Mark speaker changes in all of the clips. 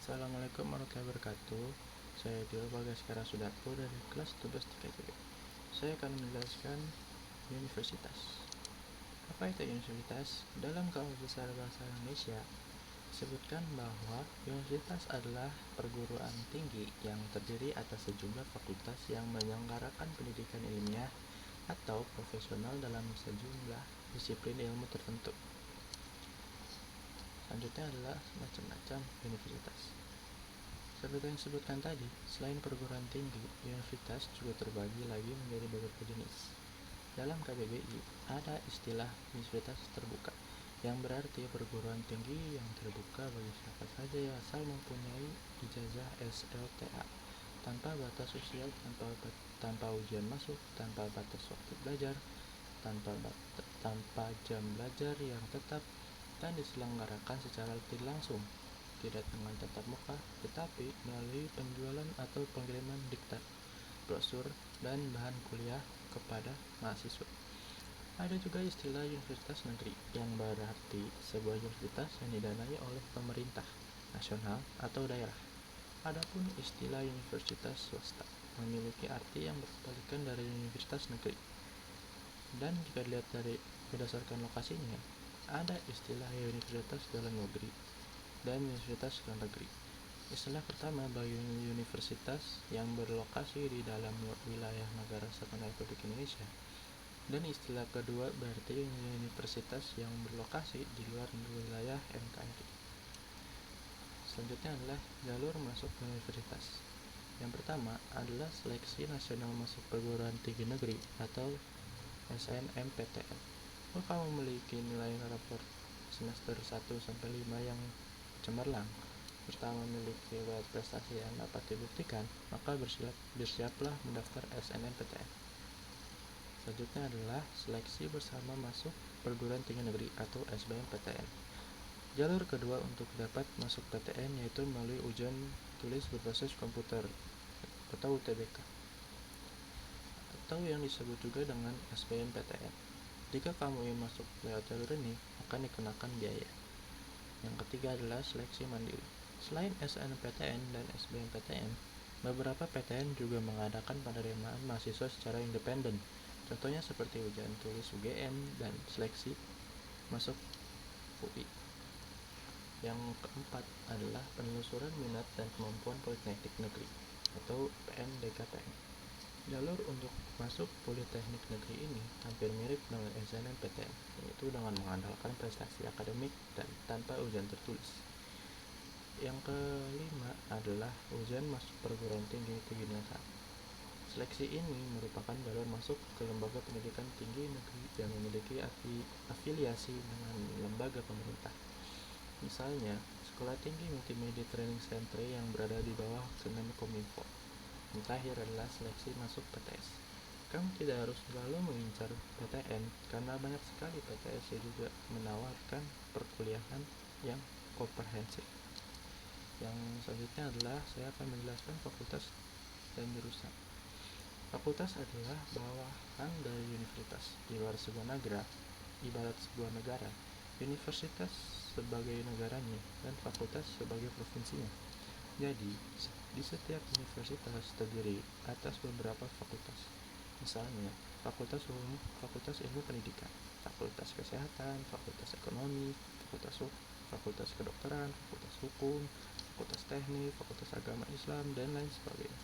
Speaker 1: Assalamualaikum warahmatullahi wabarakatuh. Saya Dio Bagaskara Sudarko dari kelas 12 3. Saya akan menjelaskan universitas. Apa itu universitas? Dalam Kamus Besar Bahasa Indonesia disebutkan bahwa universitas adalah perguruan tinggi yang terdiri atas sejumlah fakultas yang menyelenggarakan pendidikan ilmiah atau profesional dalam sejumlah disiplin ilmu tertentu. Selanjutnya adalah macam-macam universitas. Seperti yang disebutkan tadi, selain perguruan tinggi, universitas juga terbagi lagi menjadi beberapa jenis. Dalam KBBI, ada istilah universitas terbuka, yang berarti perguruan tinggi yang terbuka bagi siapa saja yang asal mempunyai ijazah SLTA, tanpa batas usia, tanpa ujian masuk, tanpa batas waktu belajar, tanpa jam belajar yang tetap, dan diselenggarakan secara tidak langsung, tidak dengan tatap muka, tetapi melalui penjualan atau pengiriman diktat, brosur, dan bahan kuliah kepada mahasiswa. Ada juga istilah universitas negeri, yang berarti sebuah universitas yang didanai oleh pemerintah nasional atau daerah. Adapun istilah universitas swasta memiliki arti yang berkebalikan dari universitas negeri. Dan jika dilihat dari berdasarkan lokasinya, ada istilah universitas dalam negeri dan universitas luar negeri. Istilah pertama bagi universitas yang berlokasi di dalam wilayah negara Kesatuan Republik Indonesia, dan istilah kedua berarti universitas yang berlokasi di luar wilayah NKRI. Selanjutnya adalah jalur masuk universitas. Yang pertama adalah seleksi nasional masuk perguruan tinggi negeri atau SNMPTN. Kalau kamu memiliki nilai rapor semester 1-5 yang cemerlang, serta memiliki riwayat prestasi yang dapat dibuktikan, maka bersiaplah mendaftar SNMPTN. Selanjutnya adalah seleksi bersama masuk perguruan tinggi negeri atau SBMPTN. Jalur kedua untuk dapat masuk PTN yaitu melalui ujian tulis berbasis komputer atau UTBK, atau yang disebut juga dengan SBMPTN. Jika kamu ingin masuk lewat jalur ini, akan dikenakan biaya. Yang ketiga adalah seleksi mandiri. Selain SNMPTN dan SBMPTN, beberapa PTN juga mengadakan penerimaan mahasiswa secara independen. Contohnya seperti ujian tulis UGM dan seleksi masuk UI. Yang keempat adalah penelusuran minat dan kemampuan Politeknik Negeri atau PNDKPN. Jalur untuk masuk Politeknik Negeri ini hampir mirip dengan SNMPTN, yaitu dengan mengandalkan prestasi akademik dan tanpa ujian tertulis. Yang kelima adalah ujian masuk perguruan tinggi negeri. Seleksi ini merupakan jalur masuk ke lembaga pendidikan tinggi negeri yang memiliki afiliasi dengan lembaga pemerintah. Misalnya, Sekolah Tinggi Multimedia Training Center yang berada di bawah Kemenkominfo. Yang terakhir adalah seleksi masuk PTS. Kamu tidak harus selalu mengincar PTN karena banyak sekali PTS yang juga menawarkan perkuliahan yang komprehensif. Yang selanjutnya adalah saya akan menjelaskan fakultas dan jurusan. Fakultas adalah bawahan dari universitas. Di luar sebuah negara, ibarat sebuah negara, universitas sebagai negaranya dan fakultas sebagai provinsinya. Jadi, di setiap universitas terdiri atas beberapa fakultas. Misalnya, Fakultas Ilmu Pendidikan, Fakultas Kesehatan, Fakultas Ekonomi, Fakultas Kedokteran, Fakultas Hukum, Fakultas Teknik, Fakultas Agama Islam, dan lain sebagainya.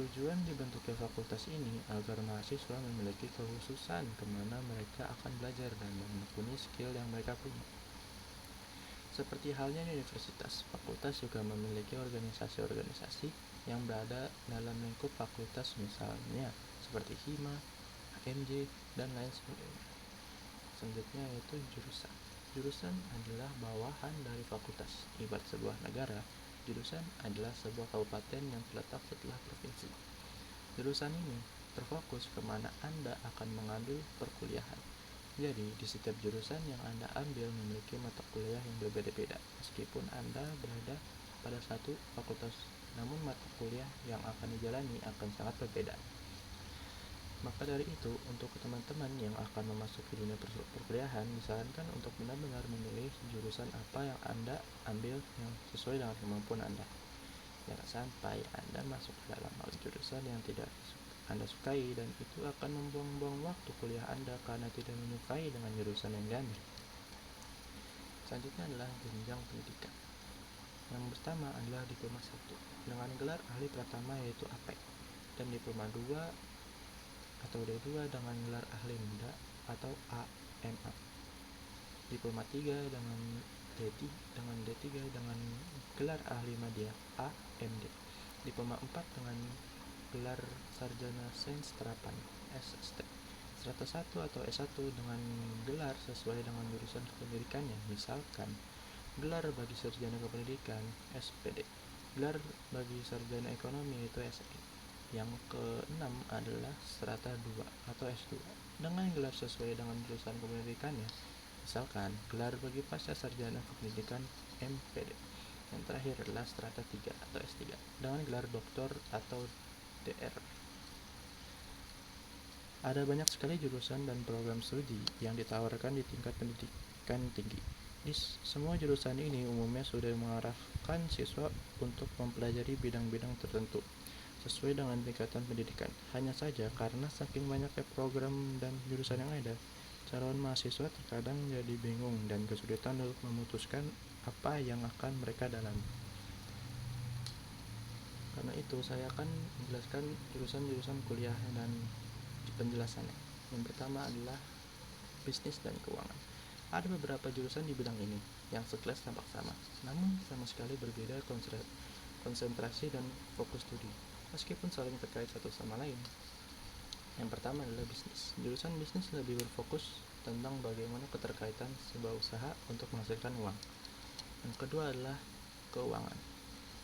Speaker 1: Tujuan dibentuknya fakultas ini agar mahasiswa memiliki kekhususan kemana mereka akan belajar dan menekuni skill yang mereka punya. Seperti halnya universitas, fakultas juga memiliki organisasi-organisasi yang berada dalam lingkup fakultas, misalnya seperti HIMA, HMJ, dan lain sebagainya. Selanjutnya yaitu jurusan. Jurusan adalah bawahan dari fakultas. Ibarat sebuah negara, jurusan adalah sebuah kabupaten yang terletak setelah provinsi. Jurusan ini terfokus kemana Anda akan mengambil perkuliahan. Jadi, di setiap jurusan yang Anda ambil memiliki mata kuliah yang berbeda-beda. Meskipun Anda berada pada satu fakultas, namun mata kuliah yang akan dijalani akan sangat berbeda. Maka dari itu, untuk teman-teman yang akan memasuki dunia perkuliahan, disarankan untuk benar-benar memilih jurusan apa yang Anda ambil yang sesuai dengan kemampuan Anda. Jangan sampai Anda masuk dalam jurusan yang tidak Anda sukai, dan itu akan membuang-buang waktu kuliah Anda karena tidak menyukai dengan jurusan yang diambil. Selanjutnya adalah jenjang pendidikan. Yang pertama adalah diploma 1 dengan gelar ahli pertama yaitu AP, dan diploma 2 atau D2 dengan gelar ahli muda atau AMA. Diploma 3 dengan D3 dengan gelar ahli media AMD. Diploma 4 dengan gelar sarjana sains terapan SST. Strata 1 atau S1 dengan gelar sesuai dengan jurusan kependidikannya, misalkan gelar bagi sarjana kependidikan SPD, gelar bagi sarjana ekonomi yaitu SE. Yang keenam adalah strata 2 atau S2 dengan gelar sesuai dengan jurusan kependidikannya, misalkan gelar bagi pasca sarjana kependidikan MPD. Yang terakhir adalah strata 3 atau S3 dengan gelar doktor atau DR. Ada banyak sekali jurusan dan program studi yang ditawarkan di tingkat pendidikan tinggi. Di semua jurusan ini umumnya sudah mengarahkan siswa untuk mempelajari bidang-bidang tertentu sesuai dengan tingkatan pendidikan. Hanya saja karena saking banyaknya program dan jurusan yang ada, calon mahasiswa terkadang jadi bingung dan kesulitan untuk memutuskan apa yang akan mereka dalami. Karena itu saya akan menjelaskan jurusan-jurusan kuliah dan penjelasannya. Yang pertama adalah bisnis dan keuangan. Ada beberapa jurusan di bidang ini yang sekelas tampak sama, namun sama sekali berbeda konsentrasi dan fokus studi, meskipun saling terkait satu sama lain. Yang pertama adalah bisnis. Jurusan bisnis lebih berfokus tentang bagaimana keterkaitan sebuah usaha untuk menghasilkan uang. Yang kedua adalah keuangan.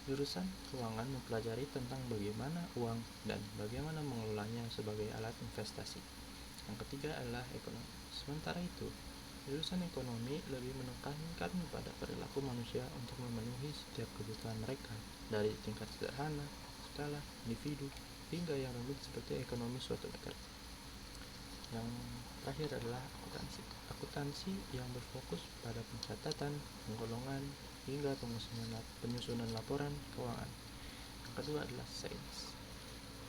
Speaker 1: Jurusan keuangan mempelajari tentang bagaimana uang dan bagaimana mengelolanya sebagai alat investasi. Yang ketiga adalah ekonomi. Sementara itu, jurusan ekonomi lebih menekankan pada perilaku manusia untuk memenuhi setiap kebutuhan mereka, dari tingkat sederhana, skala, individu, hingga yang rumit seperti ekonomi suatu negara. Yang terakhir adalah akuntansi. Akuntansi yang berfokus pada pencatatan, penggolongan, hingga penyusunan laporan keuangan. Yang kedua adalah sains.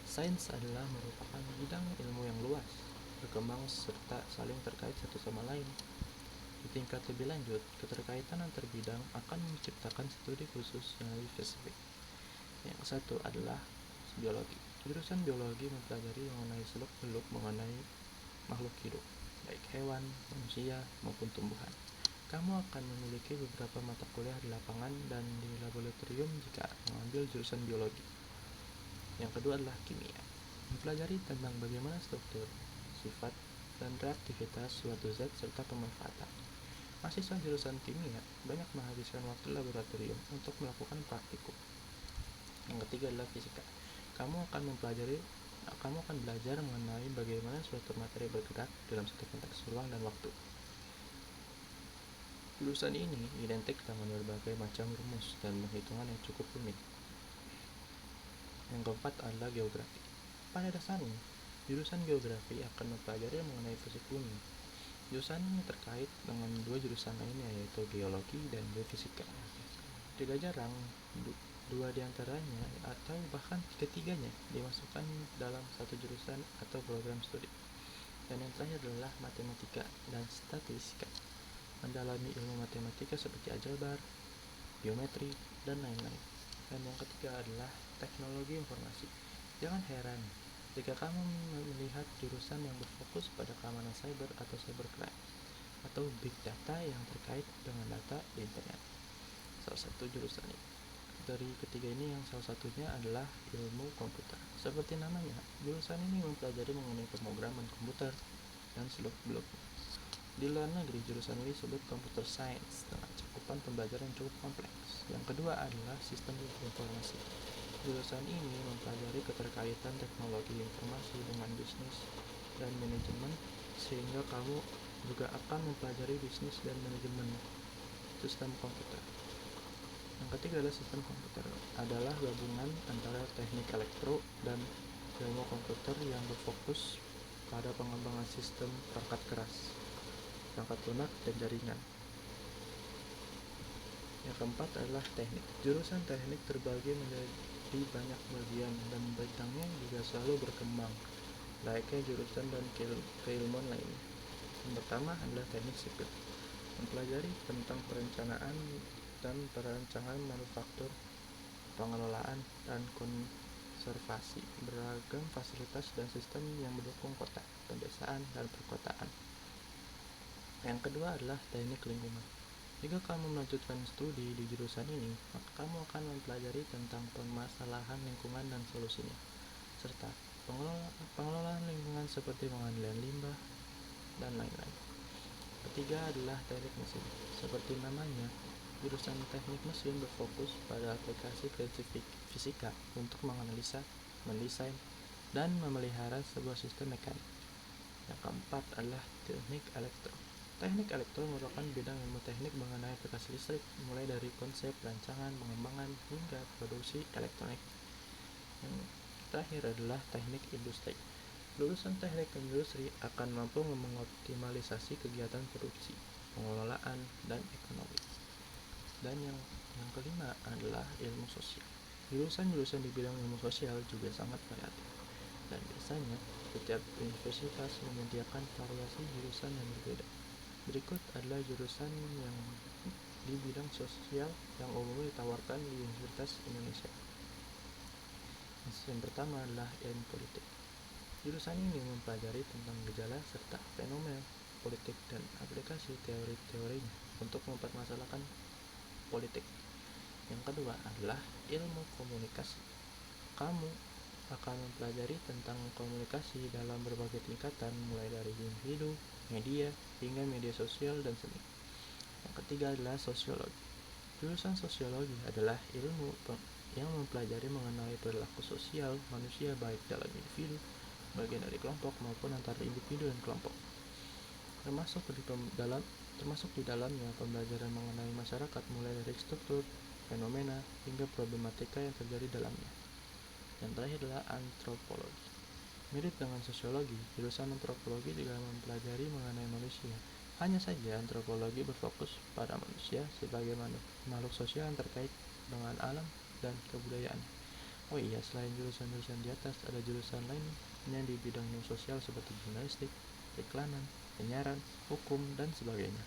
Speaker 1: Sains adalah merupakan bidang ilmu yang luas, berkembang serta saling terkait satu sama lain. Di tingkat lebih lanjut, keterkaitan antar bidang akan menciptakan studi khusus yang lebih spesifik. Yang satu adalah biologi. Jurusan biologi mempelajari mengenai seluk-beluk mengenai makhluk hidup, baik hewan, manusia, maupun tumbuhan. Kamu akan memiliki beberapa mata kuliah di lapangan dan di laboratorium jika mengambil jurusan biologi. Yang kedua adalah kimia. Mempelajari tentang bagaimana struktur, sifat, dan reaktivitas suatu zat serta pemanfaatan. Mahasiswa jurusan kimia banyak menghabiskan waktu laboratorium untuk melakukan praktikum. Yang ketiga adalah fisika. Kamu akan belajar mengenai bagaimana suatu materi bergerak dalam satu konteks ruang dan waktu. Jurusan ini identik dengan berbagai macam rumus dan perhitungan yang cukup rumit. Yang keempat adalah geografi. Pada dasarnya, jurusan geografi akan mempelajari mengenai fisik bumi. Jurusan ini terkait dengan dua jurusan lainnya yaitu geologi dan geofisika. Tidak jarang dua diantaranya atau bahkan ketiganya dimasukkan dalam satu jurusan atau program studi. Dan yang terakhir adalah matematika dan statistika. Mendalami ilmu matematika seperti aljabar, geometri, dan lain-lain. Dan yang ketiga adalah teknologi informasi. Jangan heran jika kamu melihat jurusan yang berfokus pada keamanan cyber atau cybercrime atau big data yang terkait dengan data di internet. Salah satu jurusan ini. Dari ketiga ini yang salah satunya adalah ilmu komputer. Seperti namanya, jurusan ini mempelajari mengenai pemrograman komputer dan seluk-beluk. Di luar negeri, jurusan ini disebut computer science dengan cakupan pembelajaran yang cukup kompleks. Yang kedua adalah sistem informasi. Jurusan ini mempelajari keterkaitan teknologi informasi dengan bisnis dan manajemen, sehingga kamu juga akan mempelajari bisnis dan manajemen sistem komputer. Yang ketiga adalah sistem komputer, adalah gabungan antara teknik elektro dan ilmu komputer yang berfokus pada pengembangan sistem perangkat keras, perangkat lunak, dan jaringan. Yang keempat adalah teknik. Jurusan teknik terbagi menjadi banyak bagian dan bidangnya juga selalu berkembang, layaknya jurusan dan keilmuan lainnya. Yang pertama adalah teknik sipil, mempelajari tentang perencanaan dan perancangan manufaktur, pengelolaan, dan konservasi beragam fasilitas dan sistem yang mendukung kota, pedesaan, dan perkotaan. Yang kedua adalah teknik lingkungan. Jika kamu melanjutkan studi di jurusan ini, maka kamu akan mempelajari tentang permasalahan lingkungan dan solusinya, serta pengelolaan lingkungan seperti pengendalian limbah, dan lain-lain. Ketiga adalah teknik mesin. Seperti namanya, jurusan teknik mesin berfokus pada aplikasi prinsip fisika untuk menganalisa, mendesain, dan memelihara sebuah sistem mekanik. Yang keempat adalah teknik elektro. Teknik elektro merupakan bidang ilmu teknik mengenai aplikasi listrik, mulai dari konsep, rancangan, pengembangan, hingga produksi elektronik. Yang terakhir adalah teknik industri. Lulusan teknik industri akan mampu mengoptimalisasi kegiatan produksi, pengelolaan, dan ekonomi. Dan yang kelima adalah ilmu sosial. Jurusan-jurusan di bidang ilmu sosial juga sangat variatif, dan biasanya setiap universitas menyediakan variasi jurusan yang berbeda. Berikut adalah jurusan yang di bidang sosial yang umumnya ditawarkan di Universitas Indonesia. Yang pertama adalah ilmu politik. Jurusan ini mempelajari tentang gejala serta fenomena politik dan aplikasi teori-teorinya untuk mempermasalahkan politik. Yang kedua adalah ilmu komunikasi. Kamu akan mempelajari tentang komunikasi dalam berbagai tingkatan, mulai dari individu, media, hingga media sosial dan seni. Yang ketiga adalah sosiologi. Jurusan sosiologi adalah ilmu yang mempelajari mengenai perilaku sosial manusia, baik dalam individu, bagian dari kelompok, maupun antara individu dan kelompok. Termasuk di dalamnya pembelajaran mengenai masyarakat, mulai dari struktur, fenomena, hingga problematika yang terjadi dalamnya. Yang terakhir adalah antropologi. Mirip dengan sosiologi, jurusan antropologi juga mempelajari mengenai manusia. Hanya saja antropologi berfokus pada manusia sebagai makhluk sosial yang terkait dengan alam dan kebudayaan. Oh iya, selain jurusan-jurusan di atas, ada jurusan lainnya di bidang ilmu sosial seperti jurnalistik, iklanan, penyiaran, hukum, dan sebagainya.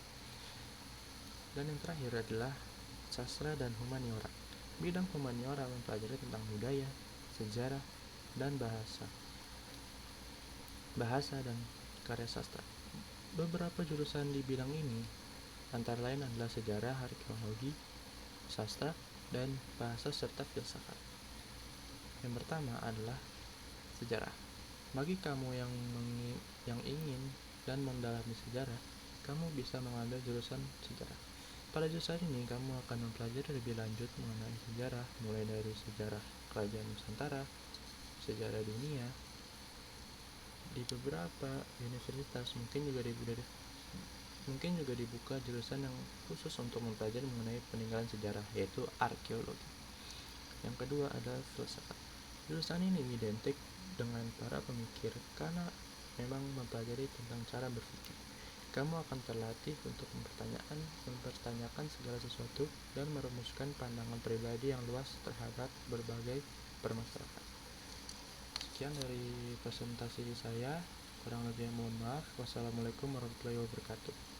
Speaker 1: Dan yang terakhir adalah sastra dan humaniora. Bidang humaniora mempelajari tentang budaya, sejarah, dan bahasa dan karya sastra. Beberapa jurusan di bidang ini antara lain adalah sejarah, arkeologi, sastra, dan bahasa serta filsafat. Yang pertama adalah sejarah. Bagi kamu yang ingin dan mendalami sejarah, kamu bisa mengambil jurusan sejarah. Pada jurusan ini, kamu akan mempelajari lebih lanjut mengenai sejarah, mulai dari sejarah kerajaan Nusantara, sejarah dunia. Di beberapa universitas mungkin juga dibuka jurusan yang khusus untuk mempelajari mengenai peninggalan sejarah, yaitu arkeologi. Yang kedua adalah filsafat. Jurusan ini identik dengan para pemikir karena memang mempelajari tentang cara berpikir. Kamu akan terlatih untuk mempertanyakan segala sesuatu dan merumuskan pandangan pribadi yang luas terhadap berbagai permasalahan. Sekian dari presentasi saya, kurang lebihnya mohon maaf. Wassalamualaikum warahmatullahi wabarakatuh.